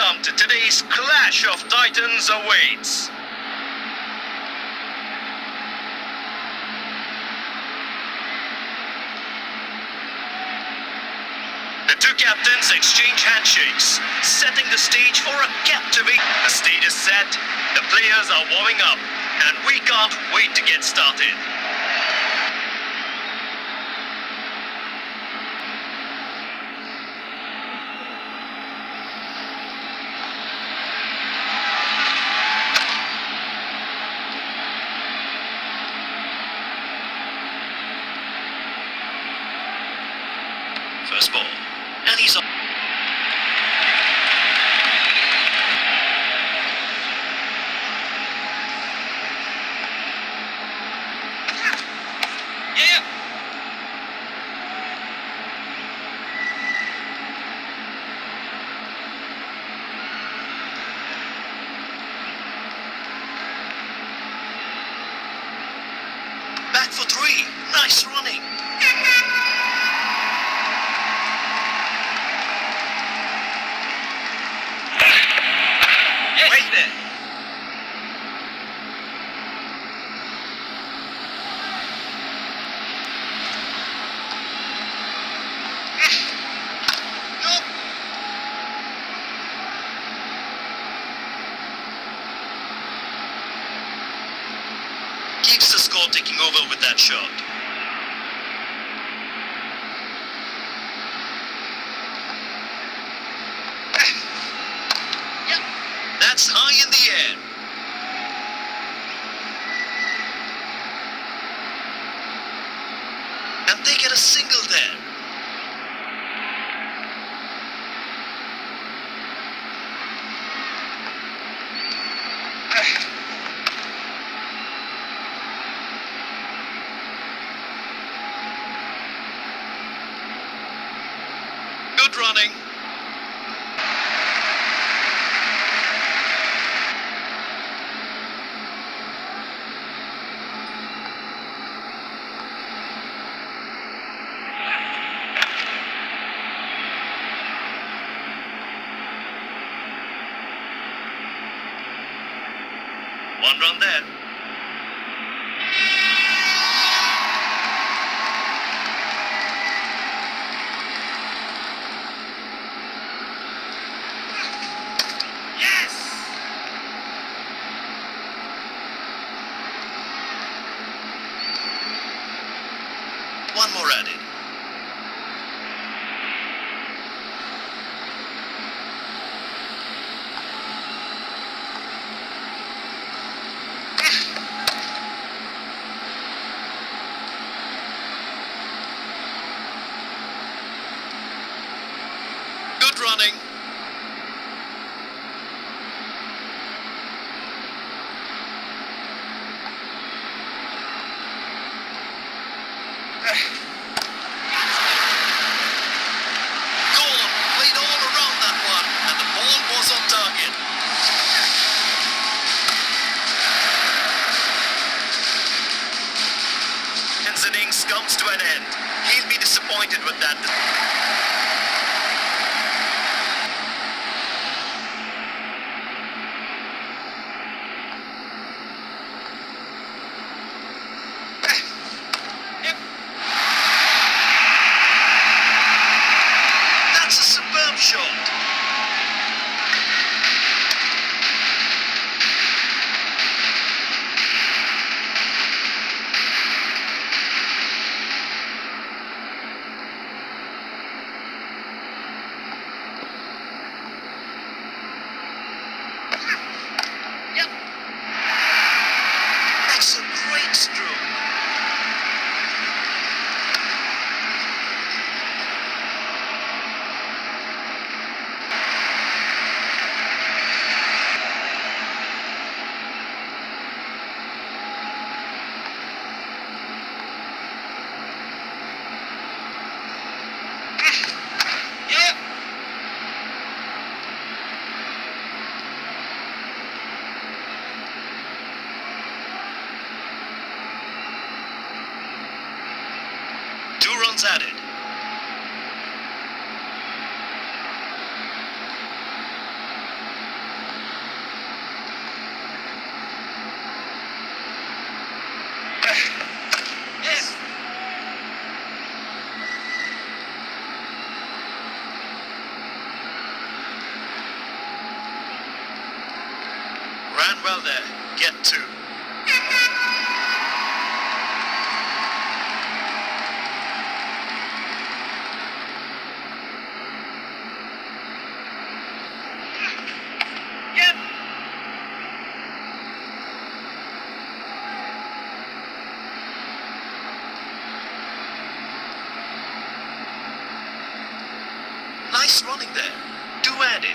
welcome to today's Clash of Titans awaits. The two captains exchange handshakes, setting the stage for a captivating. The stage is set, the players are warming up, and we can't wait to get started. First ball, and he's on. Yeah. Back for three. Nice running. Wait there. Keeps the score taking over with that shot. That's high in the air. And they get a single there. Good running. One run there. Yes! One more added. Good running. Gone. Played all around that one, and the ball was on target. His innings comes to an end. He'll be disappointed with that. That's a superb shot. Yep. That's a great stroke. Yep. Two runs added. Ran well there. Get two. Yep. Nice running there. Two added.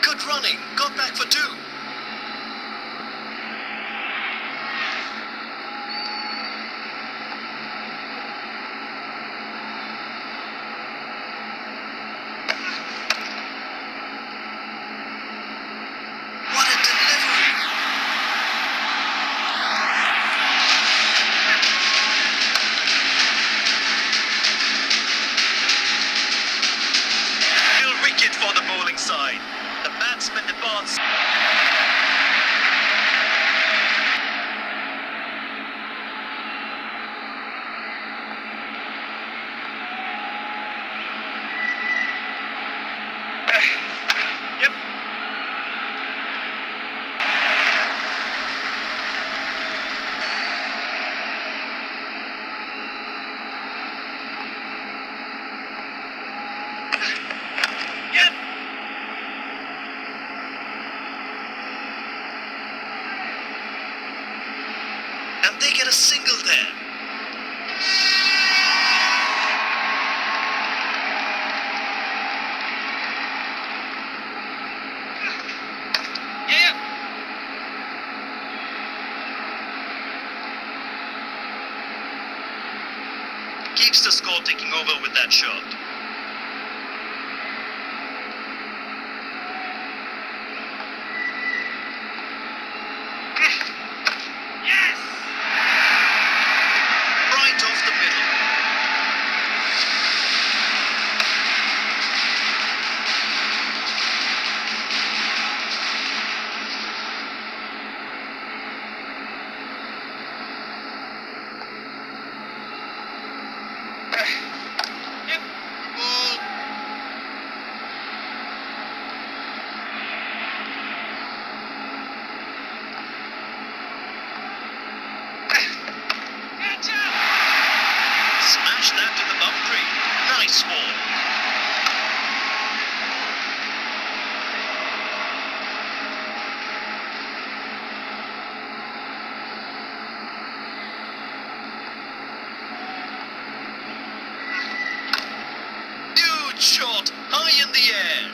Good running. Got back for two. What a delivery. Still wicket for the bowling side. The batsman departs. Yep. Yep. And they get a single there. Yeah. Keeps the score taking over with that shot. Yes! Right off the middle. Yep. Ball. Smash that to the boundary. Nice ball. Huge shot, high in the air.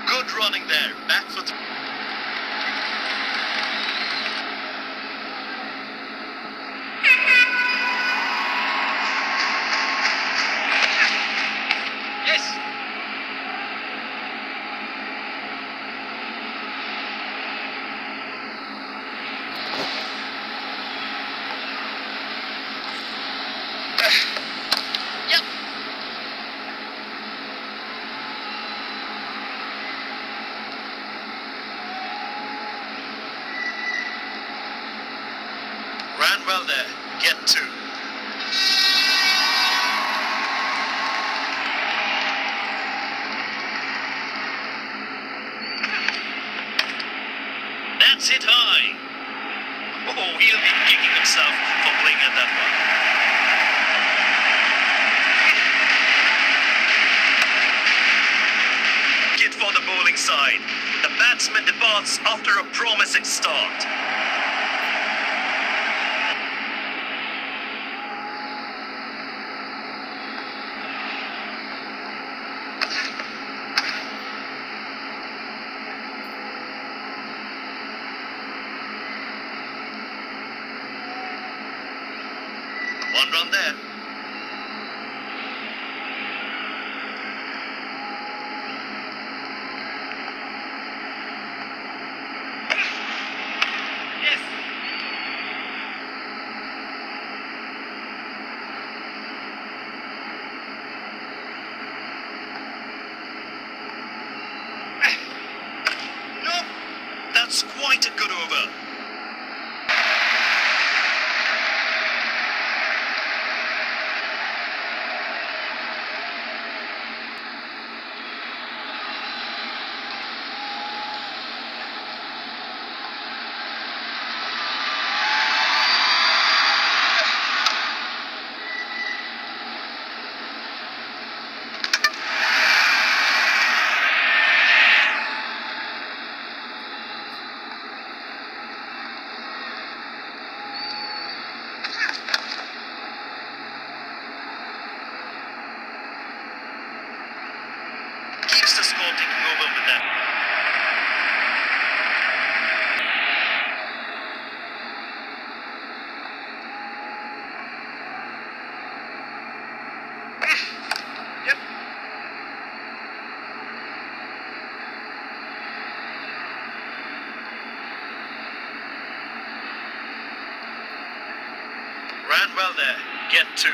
Good running there. Back for three. Yes. Yep. Ran well there. Get two. That's it high. Oh, he'll be kicking himself for playing at that one. Wicket for the bowling side. The batsman departs after a promising start. One run there. was quite a good over. Keeps the score ticking over with them. Yep. Ran well there. Get two.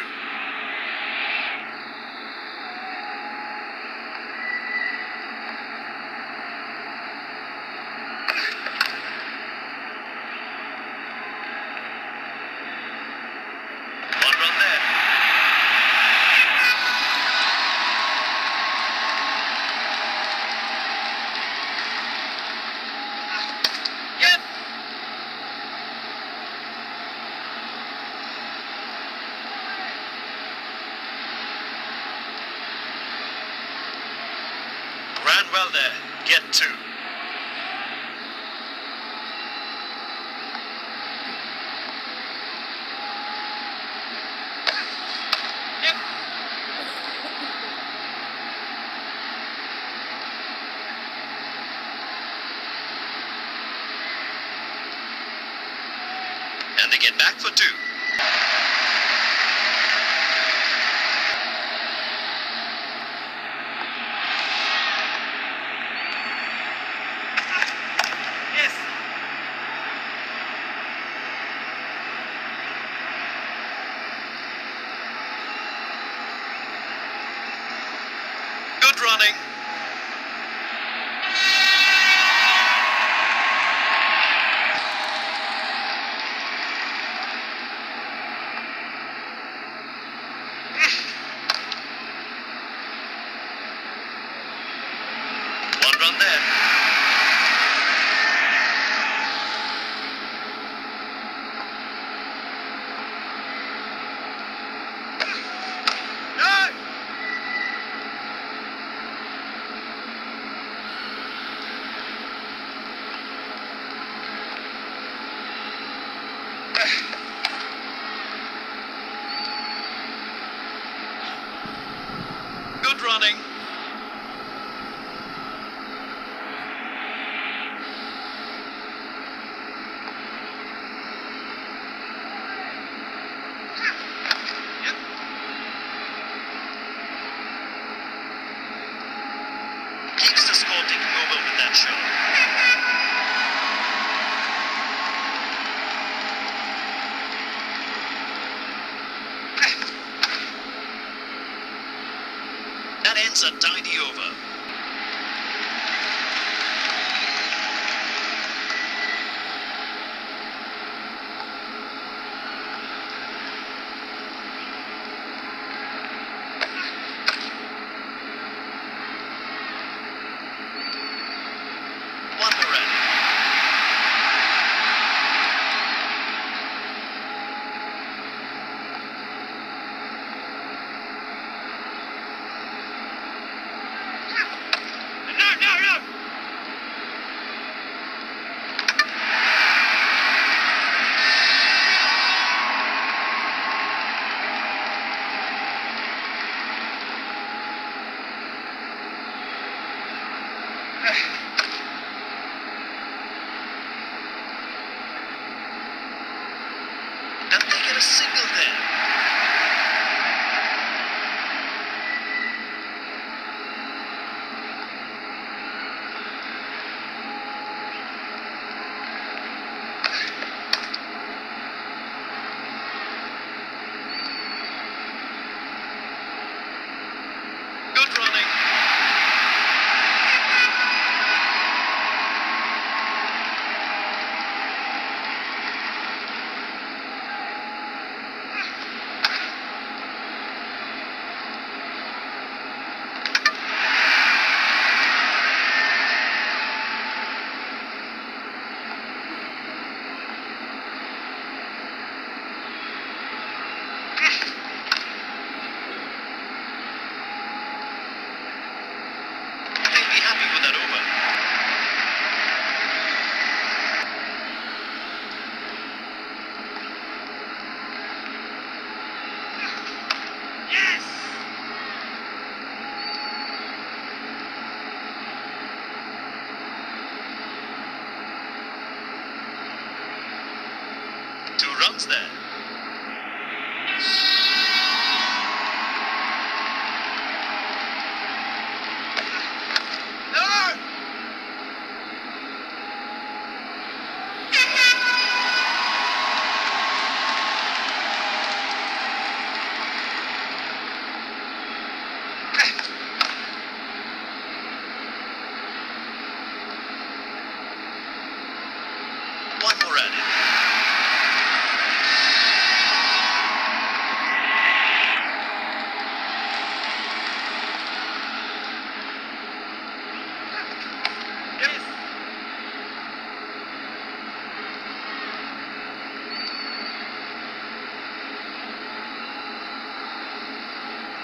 Ran well there. Get two. Yep. And they get back for two. Good running. One run there. Good running. Yep. Keeps the score ticking over with that shot. That ends a tidy over. One more run. No! And they get a single there. Good running. Two runs there. One more added.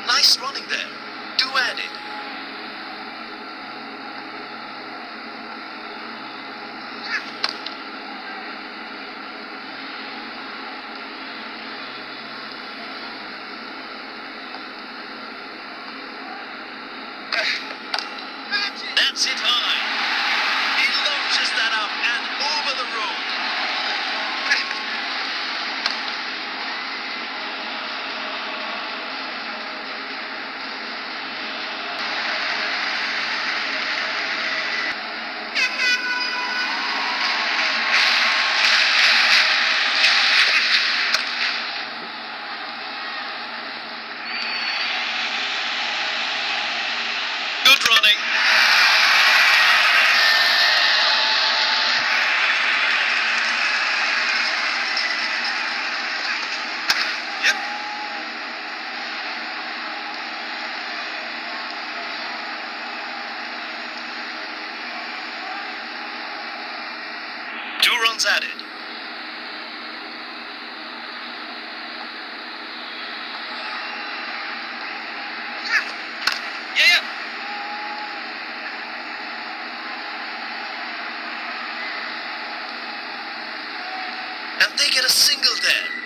Nice running there. Two added. That's it high. He launches that up and over the road. Good running. Yep. Two runs added. Yeah. And they get a single there.